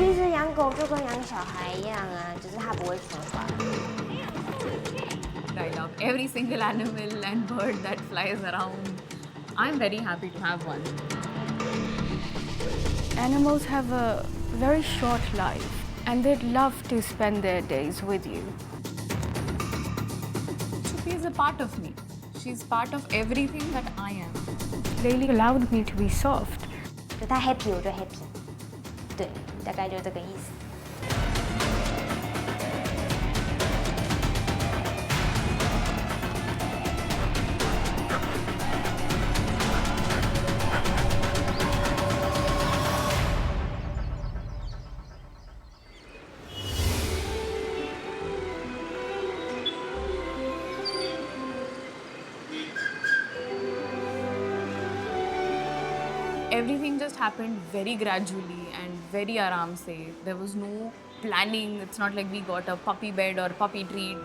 其实养狗就跟养小孩一样啊，只是它不会说话。I love every single animal and bird that flies around. I'm very happy to have one. Animals have a very short life, and they'd love to spend their days with you. Chupi is a part of me. She's part of everything that I am. They allowed me to be soft. 就它 happy 我就 happy， 对，大概就这个意思。Everything just happened very gradually and very aram se. There was no planning. It's not like we got a puppy bed or puppy treat.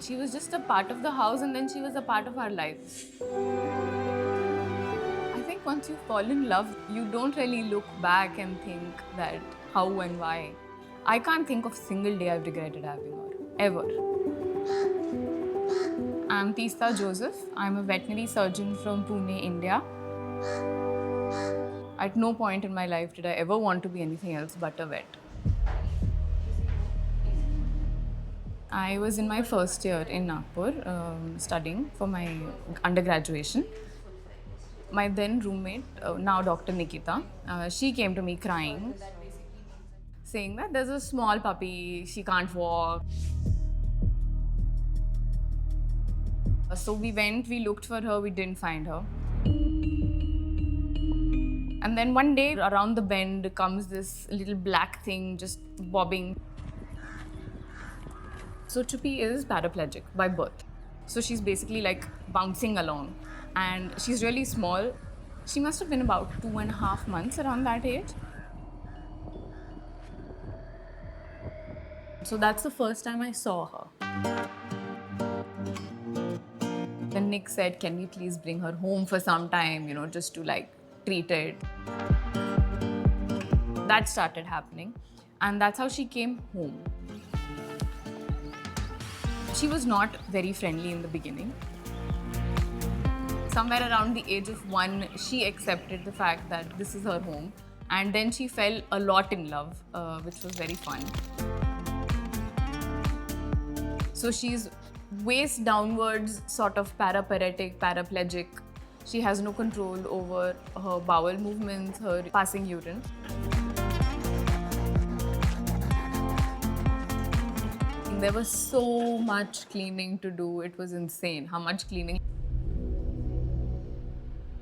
She was just a part of the house and then she was a part of our lives. I think once you fall in love, you don't really look back and think that how and why. I can't think of a single day I've regretted having her, ever. I'm Teesta Joseph. I'm a veterinary surgeon from Pune, India. At no point in my life did I ever want to be anything else but a vet. I was in my first year in Nagpur studying for my undergraduation. My then roommate, now Dr. Nikita, she came to me crying, saying that there's a small puppy, she can't walk. So we went, we looked for her, we didn't find her. And then one day around the bend comes this little black thing just bobbing. So Chupi is paraplegic by birth. So she's basically like bouncing along. And she's really small. She must have been about 2.5 months around that age. So that's the first time I saw her. Then Nick said, can we please bring her home for some time, you know, just to like treat it. That started happening. And that's how she came home. She was not very friendly in the beginning. Somewhere around the age of 1, she accepted the fact that this is her home. And then she fell a lot in love, which was very fun. So she's waist downwards, sort of paraparetic, paraplegic. She has no control over her bowel movements, her passing urine. There was so much cleaning to do. It was insane how much cleaning.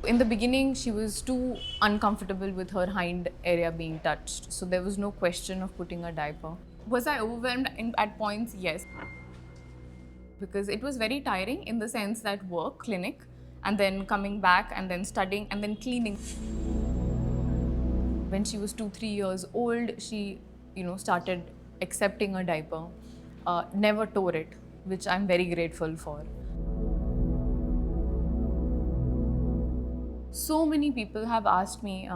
In the beginning, she was too uncomfortable with her hind area being touched. So there was no question of putting a diaper. Was I overwhelmed at points? Yes. Because it was very tiring in the sense that work, clinic, and then coming back and then studying and then cleaning. When she was 2-3 years old, she, started accepting a diaper, never tore it, which I'm very grateful for. So many people have asked me,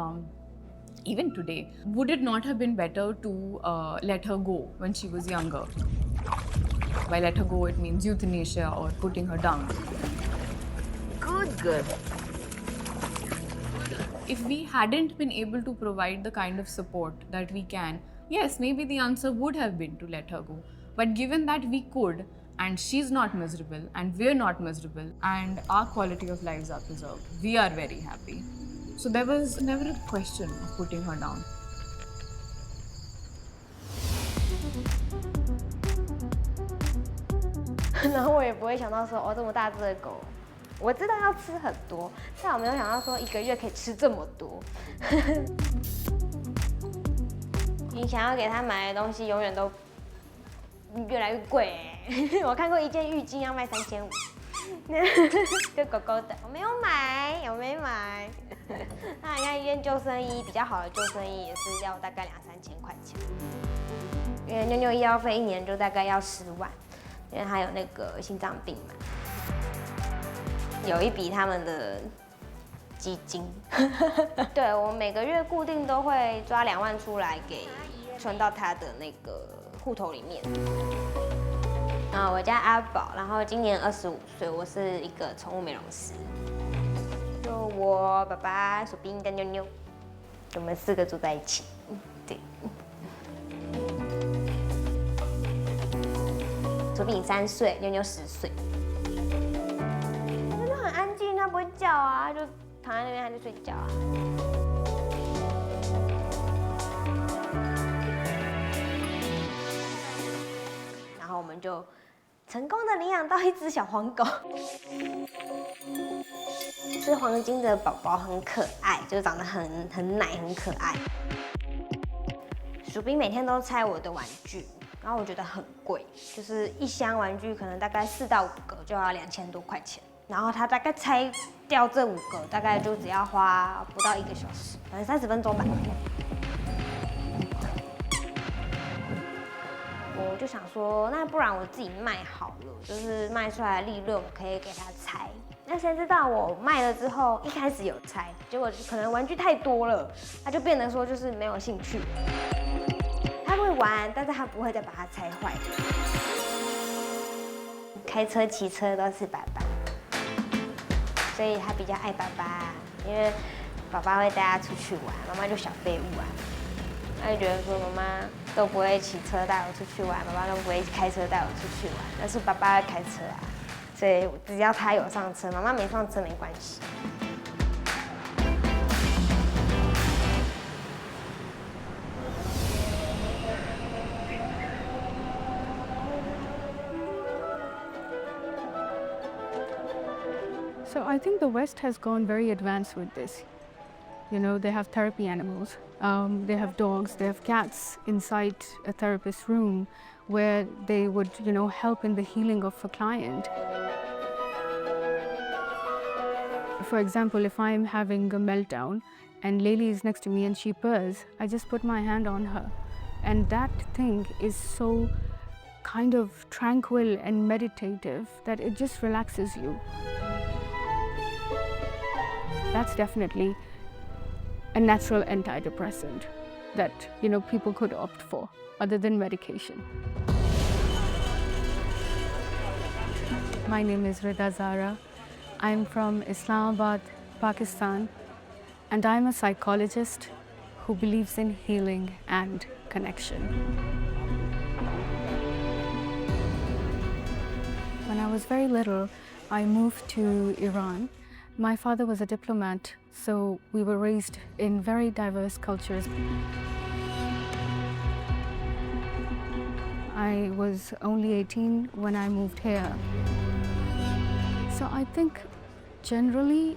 even today, would it not have been better to let her go when she was younger? By let her go, it means euthanasia or putting her down. Good girl. If we hadn't been able to provide the kind of support that we can, yes, maybe the answer would have been to let her go. But given that we could, and she's not miserable, and we're not miserable, and our quality of lives are preserved, we are very happy. So there was never a question of putting her down. 然后我也不会想到说，哦，这么大只的狗，我知道要吃很多，但我没有想到说1个月可以吃这么多。你想要给它买的东西，永远都越来越贵我看过一件浴巾要卖3500，就狗狗的，我没有买，我没买。那你看一件救生衣，比较好的救生衣也是要大概2-3千块钱，因为妞妞医药费1年就大概要10万。因为他有那个心脏病嘛，有一笔他们的基金。对，我每个月固定都会抓2万出来存到他的那个户头里面。我叫阿宝，然后今年25岁，我是一个宠物美容师。就我爸爸、薯冰跟妞妞，我们4个住在一起。对。薯冰3岁，妞妞10岁。妞妞很安静，她不会叫啊，就躺在那边，她就睡觉啊。然后我们就成功的领养到一只小黄狗。是黄金的宝宝，很可爱，就长得很奶，很可爱。薯冰每天都拆我的玩具，然后我觉得很贵，就是1箱玩具可能大概4到5个就要2000多块钱，然后他大概拆掉这5个，大概就只要花不到1个小时，可能30分钟吧。我就想说，那不然我自己卖好了，就是卖出来的利润我可以给他拆。那谁知道我卖了之后，一开始有拆，结果可能玩具太多了，他就变成说就是没有兴趣。他会玩，但是他不会再把它拆坏。开车、骑车都是爸爸，所以他比较爱爸爸，因为爸爸会带他出去玩，妈妈就小废物啊。他就觉得说妈妈都不会骑车带我出去玩，爸爸都不会开车带我出去玩，但是爸爸会开车啊，所以只要他有上车，妈妈没上车没关系。So I think the West has gone very advanced with this. You know, they have therapy animals, they have dogs, they have cats inside a therapist's room where they would, you know, help in the healing of a client. For example, if I'm having a meltdown and Layli is next to me and she purrs, I just put my hand on her. And that thing is so kind of tranquil and meditative that it just relaxes you. That's definitely a natural antidepressant that, you know, people could opt for other than medication. My name is Rida Zara. I'm from Islamabad, Pakistan, and I'm a psychologist who believes in healing and connection. When I was very little, I moved to Iran. My father was a diplomat, so we were raised in very diverse cultures. I was only 18 when I moved here. So I think generally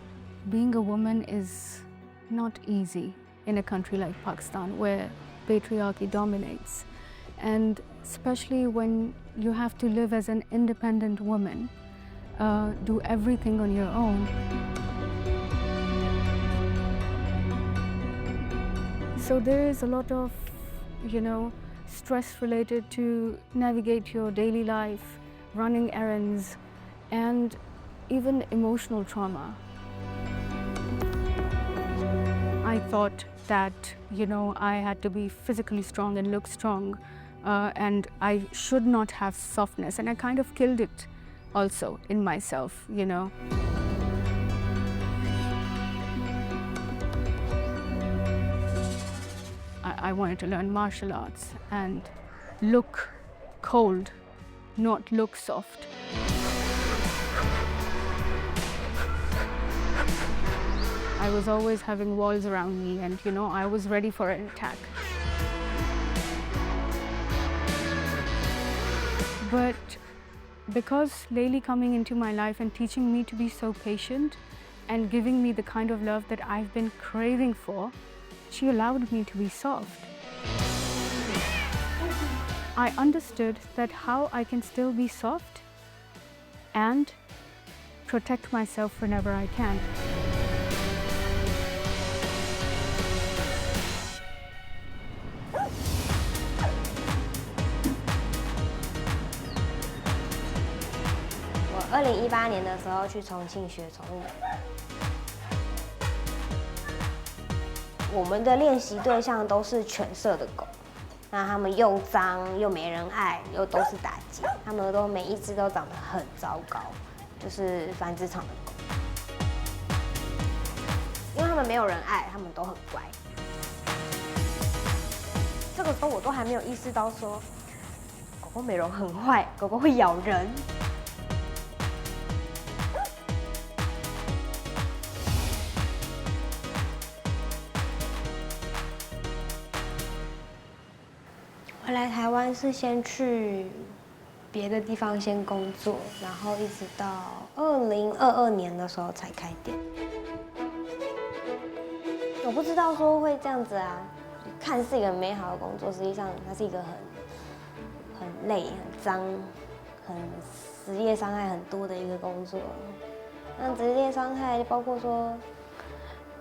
being a woman is not easy in a country like Pakistan where patriarchy dominates. And especially when you have to live as an independent woman, do everything on your own. So there is a lot of, you know, stress related to navigate your daily life, running errands, and even emotional trauma. I thought that, you know, I had to be physically strong and look strong, and I should not have softness, and I kind of killed it also in myself, you know. I wanted to learn martial arts and look cold, not look soft. I was always having walls around me and, you know, I was ready for an attack. But because Layli coming into my life and teaching me to be so patient and giving me the kind of love that I've been craving for, she allowed me to be soft. I understood that how I can still be soft and protect myself whenever I can. I 2018年的时候去重庆学宠物，我们的练习对象都是犬舍的狗，那它们又脏又没人爱，又都是打击，它们都每一只都长得很糟糕，就是繁殖场的狗。因为它们没有人爱，它们都很乖。这个时候我都还没有意识到说，狗狗美容很坏，狗狗会咬人。我来台湾是先去别的地方先工作，然后一直到2022年的时候才开店。我不知道说会这样子啊，看似一个美好的工作，实际上它是一个很累、很脏、很职业伤害很多的一个工作。那职业伤害包括说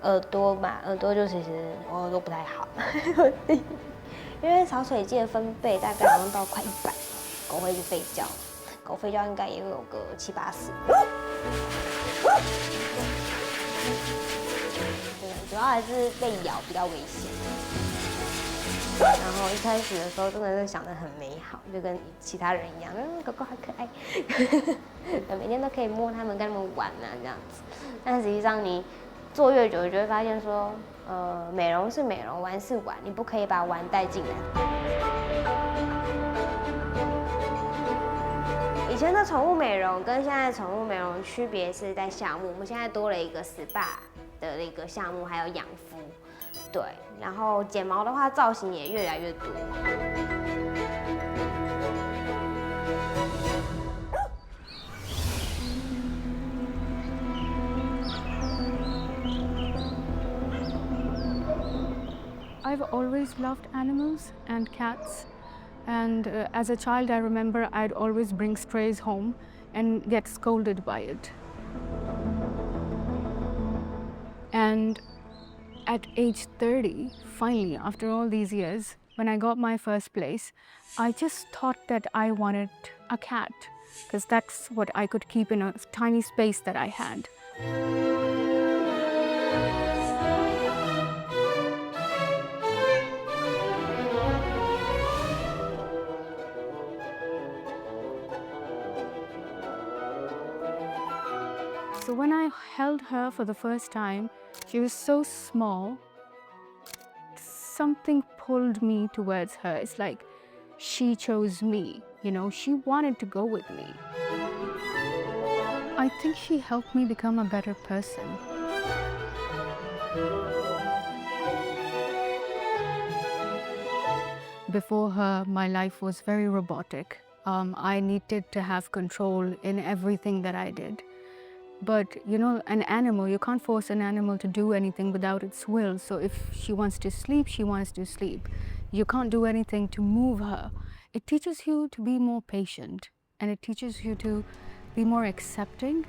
耳朵嘛，耳朵就其实我耳朵不太好。因为潮水季的分贝大概好像到快100，狗会一直吠叫，狗吠叫应该也有个7、80。对，主要还是被咬比较危险。然后一开始的时候真的是想得很美好，就跟其他人一样，狗狗好可爱，每天都可以摸它们，跟它们玩啊这样子。但实际上你做越久，你就会发现说，美容是美容，玩是玩，你不可以把玩带进来。以前的宠物美容跟现在的宠物美容区别是在项目，我们现在多了一个 SPA 的一个项目，还有养肤，对，然后剪毛的话，造型也越来越多。I've always loved animals and cats. And as a child, I remember I'd always bring strays home and get scolded by it. And at age 30, finally, after all these years, when I got my first place, I just thought that I wanted a cat, because that's what I could keep in a tiny space that I had. So when I held her for the first time, she was so small. Something pulled me towards her. It's like she chose me, you know, she wanted to go with me. I think she helped me become a better person. Before her, my life was very robotic. I needed to have control in everything that I did. But, you know, an animal, you can't force an animal to do anything without its will. So if she wants to sleep, she wants to sleep. You can't do anything to move her. It teaches you to be more patient, and it teaches you to be more accepting.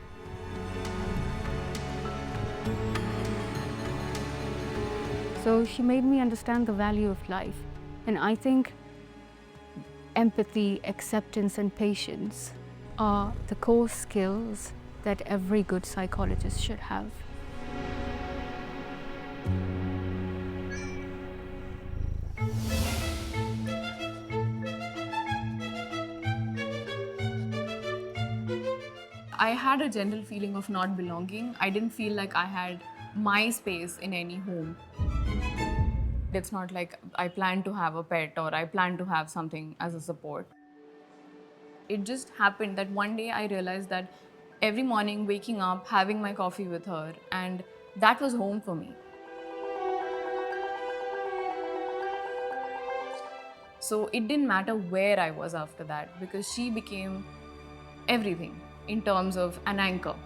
So she made me understand the value of life. And I think empathy, acceptance, and patience are the core skills that every good psychologist should have. I had a general feeling of not belonging. I didn't feel like I had my space in any home. It's not like I plan to have a pet or I plan to have something as a support. It just happened that one day I realized that every morning waking up, having my coffee with her, and that was home for me. So it didn't matter where I was after that, because she became everything in terms of an anchor.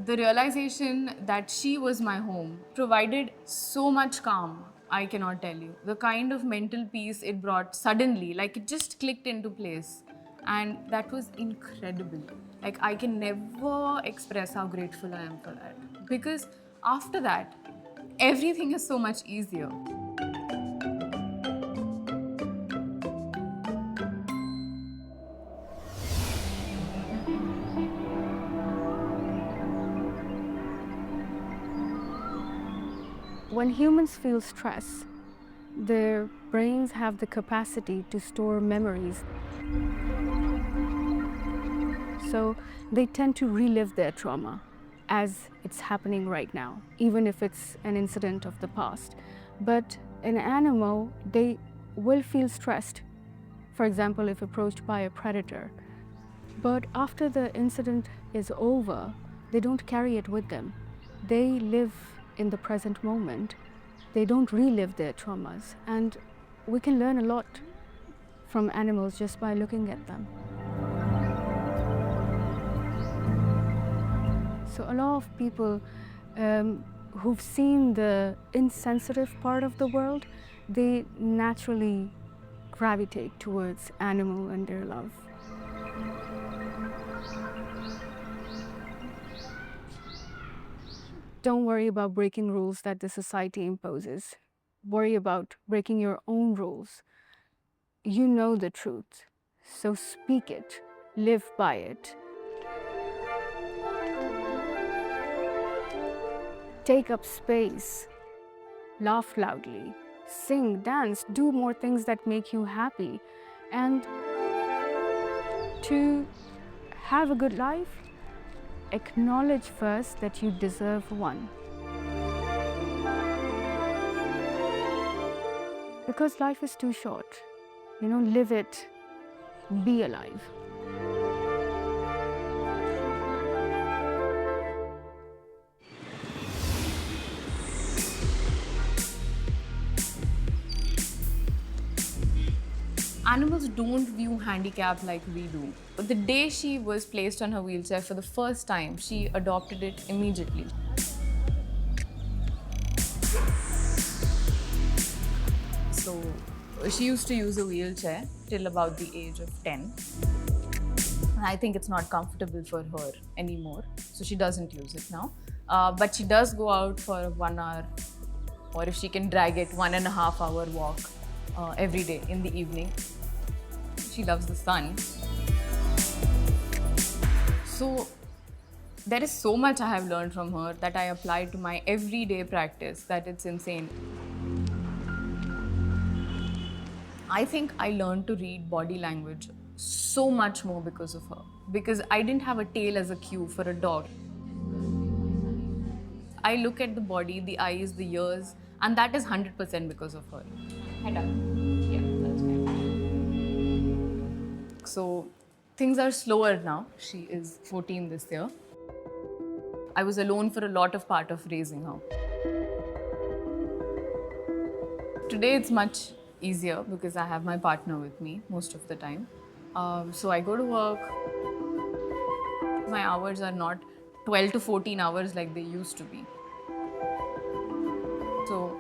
The realization that she was my home provided so much calm, I cannot tell you. The kind of mental peace it brought suddenly, like it just clicked into place. And that was incredible. Like, I can never express how grateful I am for that. Because after that, everything is so much easier. when humans feel stress, their brains have the capacity to store memories. So they tend to relive their trauma as it's happening right now, even if it's an incident of the past. But an animal, they will feel stressed, for example, if approached by a predator. But after the incident is over, they don't carry it with them. They live in the present moment. They don't relive their traumas. And we can learn a lot from animals just by looking at them. So a lot of people who've seen the insensitive part of the world, they naturally gravitate towards animal and their love. Don't worry about breaking rules that the society imposes. Worry about breaking your own rules. You know the truth, so speak it, live by it. Take up space, laugh loudly, sing, dance, do more things that make you happy. And to have a good life, acknowledge first that you deserve one. Because life is too short. Live it, be alive. Animals don't view handicap like we do. But the day she was placed on her wheelchair for the first time, she adopted it immediately. So she used to use a wheelchair till about the age of 10. And I think it's not comfortable for her anymore, so she doesn't use it now. But she does go out for 1 hour, or if she can drag it, 1.5 hour walk every day in the evening. She loves the sun. So there is so much I have learned from her that I apply to my everyday practice that it's insane. I think I learned to read body language so much more because of her. Because I didn't have a tail as a cue for a dog. I look at the body, the eyes, the ears, and that is 100% because of her. Head up. Yeah, that's fine. So things are slower now. She is 14 this year. I was alone for a lot of part of raising her. Today it's much easier because I have my partner with me most of the time. So I go to work. My hours are not 12 to 14 hours like they used to be. So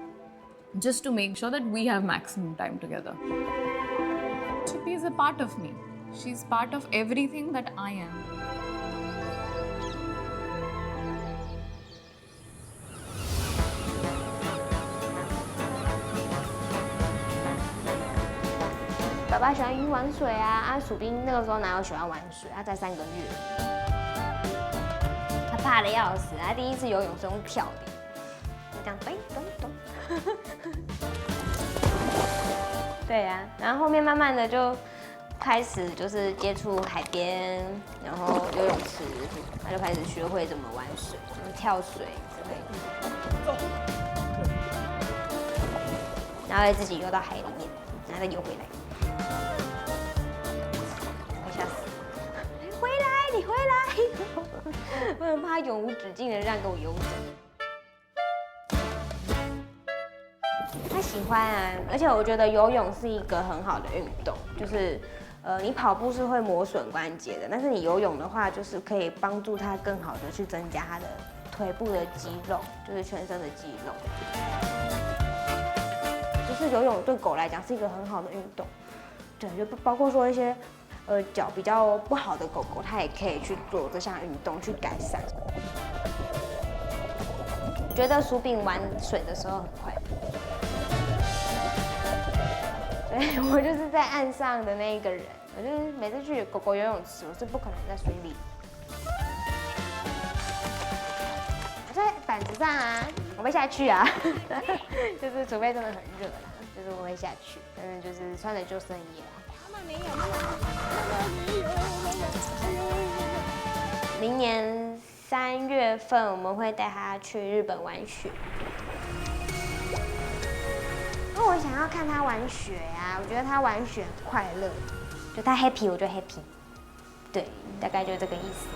just to make sure that we have maximum time together. Chippy is a part of me. She's part of everything that I am.爸爸喜欢鱼玩水啊，薯冰那个时候哪有喜欢玩水？他才3个月，他怕得要死。他第一次游泳是用跳的，就这样咚咚咚。对呀、然后后面慢慢的就开始就是接触海边，然后游泳池，他就开始学会怎么玩水，怎么跳水之类的，然后会自己游到海里面，然后再游回来。你回来！我很怕他永无止境的这样跟我游走。他喜欢啊，而且我觉得游泳是一个很好的运动，就是你跑步是会磨损关节的，但是你游泳的话，就是可以帮助他更好的去增加他的腿部的肌肉，就是全身的肌肉。就是游泳对狗来讲是一个很好的运动，对，就包括说一些。脚比较不好的狗狗，它也可以去做这项运动去改善。我觉得薯饼玩水的时候很快乐，对我就是在岸上的那一个人。我就是每次去狗狗游泳池，我是不可能在水里。我在板子上啊，我会下去啊，就是除非真的很热啦，就是我会下去，但是就是穿着救生衣啦。明年3月份我们会带他去日本玩雪。因为我想要看他玩雪啊，我觉得他玩雪很快乐，就他 happy 我就 happy， 对，大概就这个意思。